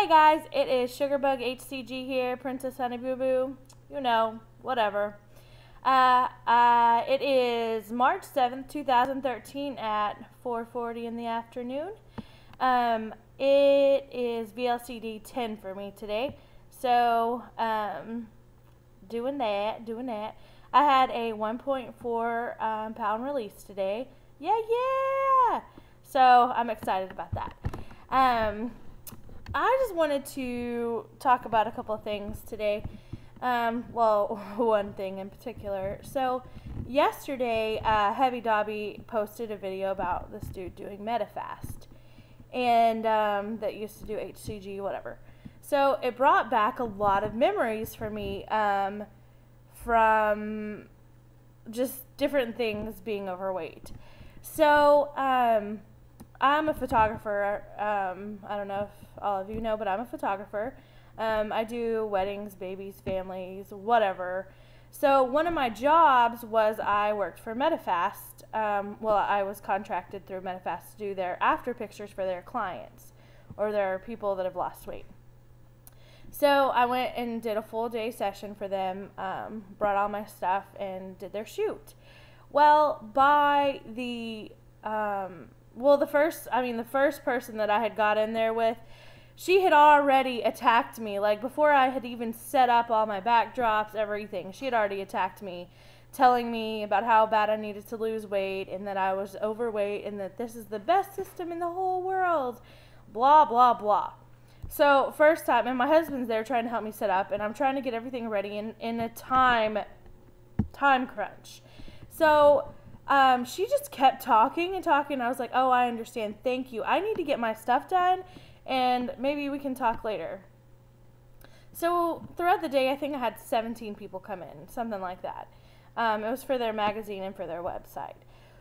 Hey guys, it is Sugarbug HCG here, Princess Honey Boo Boo, you know, whatever. It is March 7th, 2013 at 4:40 in the afternoon. It is vlcd10 for me today, so doing that. I had a 1.4 pound release today. Yeah! So I'm excited about that. I just wanted to talk about a couple of things today. Well, one thing in particular. So yesterday, Heavy Dobby posted a video about this dude doing Metafast, and that used to do HCG, whatever. So it brought back a lot of memories for me from just different things being overweight. So I'm a photographer. I don't know if all of you know, but I'm a photographer. I do weddings, babies, families, whatever. So one of my jobs was I worked for Metafast. Well, I was contracted through Metafast to do their after pictures for their clients or their people that have lost weight. So I went and did a full day session for them, brought all my stuff and did their shoot. Well, by the the first person that I had got in there with, she had already attacked me. Like, before I had even set up all my backdrops, everything, she had already attacked me, telling me about how bad I needed to lose weight and that I was overweight and that this is the best system in the whole world, blah, blah, blah. So, first time, and my husband's there trying to help me set up, and I'm trying to get everything ready in a time crunch. So she just kept talking and talking. I was like, oh, I understand. Thank you. I need to get my stuff done, and maybe we can talk later. So throughout the day, I think I had 17 people come in, something like that. It was for their magazine and for their website.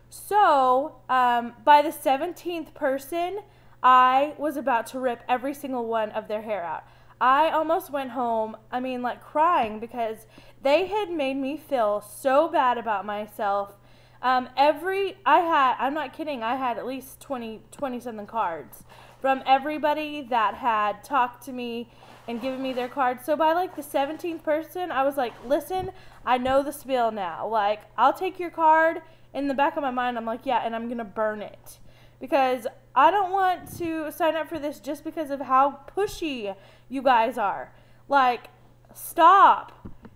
So by the 17th person, I was about to rip every single one of their hair out. I almost went home, like crying, because they had made me feel so bad about myself. I'm not kidding, I had at least 20 something cards from everybody that had talked to me and given me their cards. So by like the 17th person, I was like, listen, I know the spiel now. Like, I'll take your card. In the back of my mind, I'm like, yeah, and I'm going to burn it. Because I don't want to sign up for this just because of how pushy you guys are. Like, stop.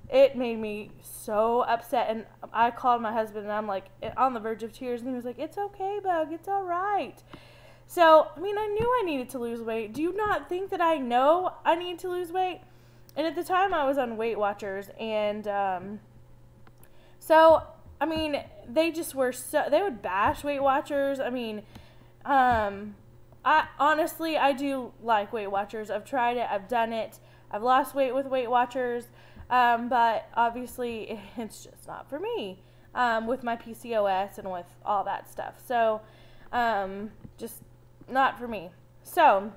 It made me so upset, and I called my husband, and I'm like on the verge of tears, and he was like, it's okay, Bug, it's all right. So, I knew I needed to lose weight. Do you not think that I know I need to lose weight? And at the time, I was on Weight Watchers, and they just were they would bash Weight Watchers. I do like Weight Watchers. I've tried it, I've done it, I've lost weight with Weight Watchers. But obviously it's just not for me, with my PCOS and with all that stuff. So, just not for me. So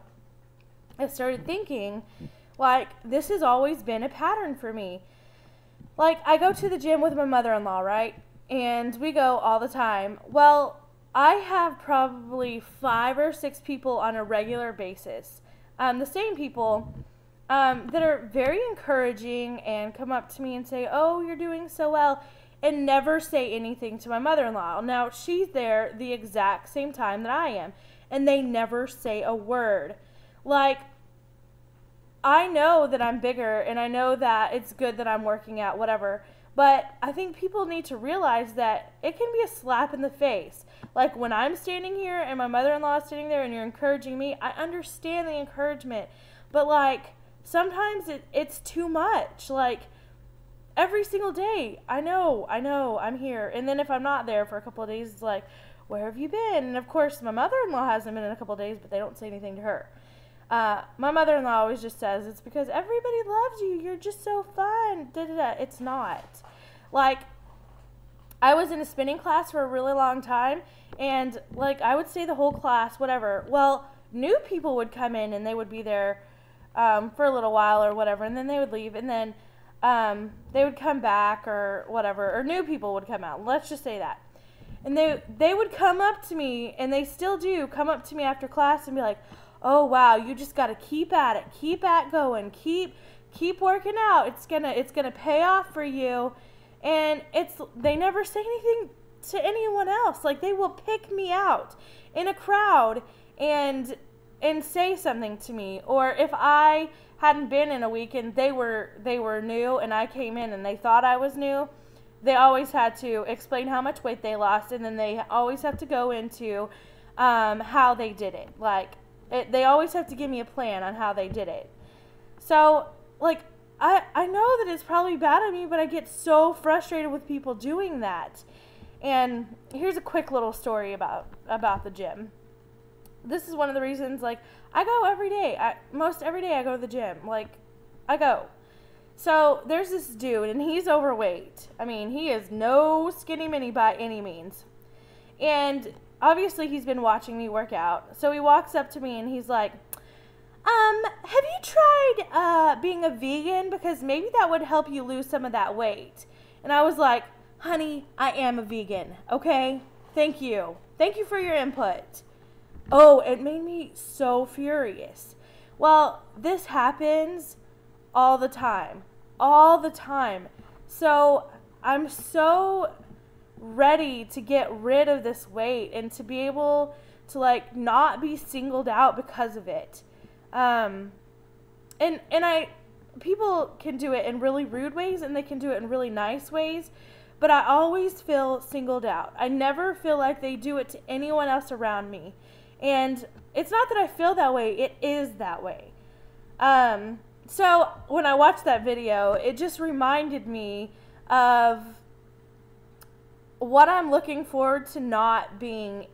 I started thinking, like, this has always been a pattern for me. Like, I go to the gym with my mother-in-law, right? And we go all the time. Well, I have probably 5 or 6 people on a regular basis. The same people that are very encouraging and come up to me and say, oh, you're doing so well, and never say anything to my mother-in-law. Now, she's there the exact same time that I am, and they never say a word. Like, I know that I'm bigger, and I know that it's good that I'm working out, whatever, but I think people need to realize that it can be a slap in the face. Like, when I'm standing here and my mother-in-law is sitting there and you're encouraging me, I understand the encouragement, but, like, sometimes it's too much. Like, every single day, I know, I'm here. And then if I'm not there for a couple of days, it's like, where have you been? And of course, my mother-in-law hasn't been in a couple of days, but they don't say anything to her. My mother-in-law always just says, it's because everybody loves you. You're just so fun. Da-da-da. It's not. Like, I was in a spinning class for a really long time, and, like, I would stay the whole class, whatever. Well, new people would come in, and they would be there for a little while or whatever, and then they would leave, and then they would come back or whatever, or new people would come out. Let's just say that. And they would come up to me, and they still do come up to me after class and be like, oh wow, you just got to keep at it, keep at going, keep working out. It's gonna pay off for you. And they never say anything to anyone else. Like, they will pick me out in a crowd and say something to me. Or if I hadn't been in a week and they were new and I came in and they thought I was new, they always had to explain how much weight they lost, and then they always have to go into how they did it. Like, they always have to give me a plan on how they did it. So, like, I know that it's probably bad of me, but I get so frustrated with people doing that. And here's a quick little story about the gym. This is one of the reasons, like, I go every day. Most every day I go to the gym. Like, I go. So there's this dude, and he's overweight. I mean, he is no skinny mini by any means. And obviously he's been watching me work out. So he walks up to me and he's like, have you tried being a vegan? Because maybe that would help you lose some of that weight. And I was like, honey, I am a vegan, okay? Thank you. Thank you for your input. Oh, it made me so furious. Well, this happens all the time. All the time. So I'm so ready to get rid of this weight and to be able to, like, not be singled out because of it. People can do it in really rude ways and they can do it in really nice ways, but I always feel singled out. I never feel like they do it to anyone else around me. And it's not that I feel that way, it is that way. So when I watched that video, it just reminded me of what I'm looking forward to not being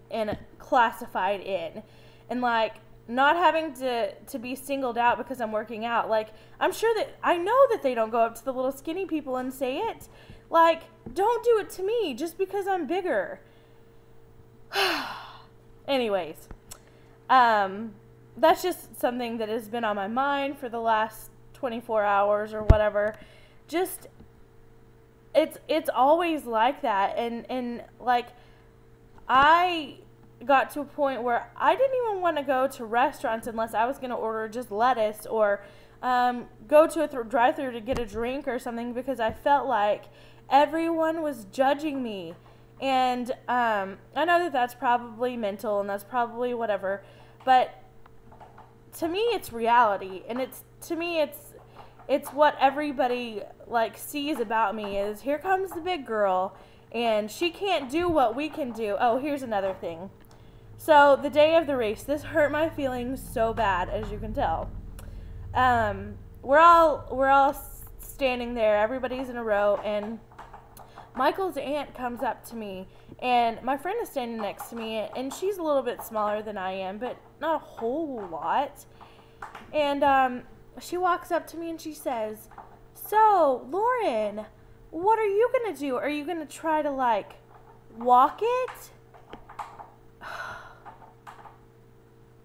classified in. And, like, not having to be singled out because I'm working out. Like, I'm sure that I know that they don't go up to the little skinny people and say it. Like, don't do it to me just because I'm bigger. Anyways, that's just something that has been on my mind for the last 24 hours or whatever. Just, it's always like that. And like, I got to a point where I didn't even want to go to restaurants unless I was going to order just lettuce or go to a drive-thru to get a drink or something, because I felt like everyone was judging me. And I know that that's probably mental and that's probably whatever, but to me it's reality, and it's what everybody, like, sees about me is, here comes the big girl and she can't do what we can do. Oh, here's another thing. So the day of the race, this hurt my feelings so bad, as you can tell. We're all standing there, everybody's in a row, and Michael's aunt comes up to me, and my friend is standing next to me, and she's a little bit smaller than I am, but not a whole lot. And she walks up to me and she says, "So, Lauren, what are you going to do? Are you going to try to, like, walk it?"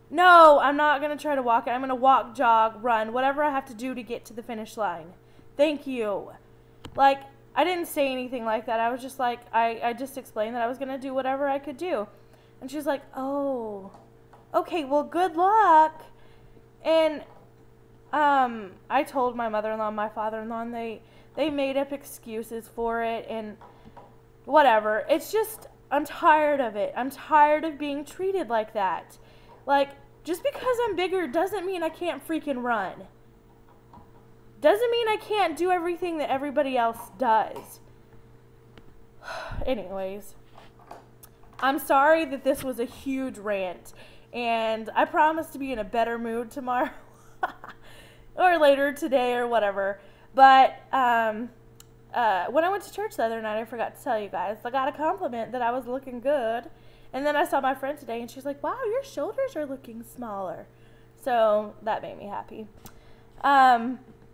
No, I'm not going to try to walk it. I'm going to walk, jog, run, whatever I have to do to get to the finish line. Thank you. Like, I didn't say anything like that. I was just like, I just explained that I was going to do whatever I could do. And she's like, "Oh, okay, well, good luck." And I told my mother-in-law and my father-in-law, and they made up excuses for it and whatever. It's just, I'm tired of it. I'm tired of being treated like that. Like, just because I'm bigger doesn't mean I can't freaking run. Doesn't mean I can't do everything that everybody else does. Anyways, I'm sorry that this was a huge rant, and I promise to be in a better mood tomorrow or later today or whatever. But when I went to church the other night, I forgot to tell you guys, I got a compliment that I was looking good. And then I saw my friend today, and she's like, "Wow, your shoulders are looking smaller." So that made me happy.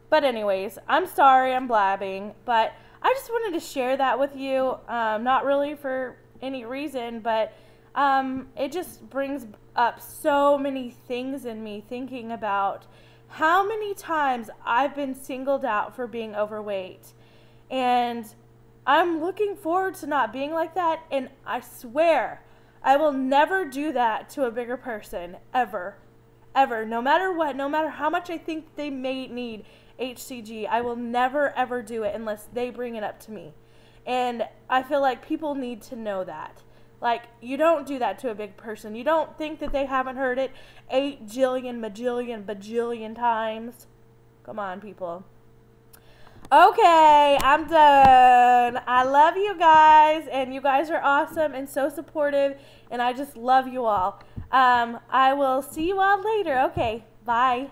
But anyways, I'm sorry I'm blabbing, but I just wanted to share that with you. Not really for any reason, but it just brings up so many things in me, thinking about how many times I've been singled out for being overweight. And I'm looking forward to not being like that, and I swear I will never do that to a bigger person, ever. ever. No matter what, no matter how much I think they may need HCG, I will never ever do it unless they bring it up to me. And I feel like people need to know that. Like, you don't do that to a big person. You don't think that they haven't heard it 8 jillion, majillion, bajillion times. Come on, people. Okay, I'm done. I love you guys, and you guys are awesome and so supportive, and I just love you all. I will see you all later. Okay, bye.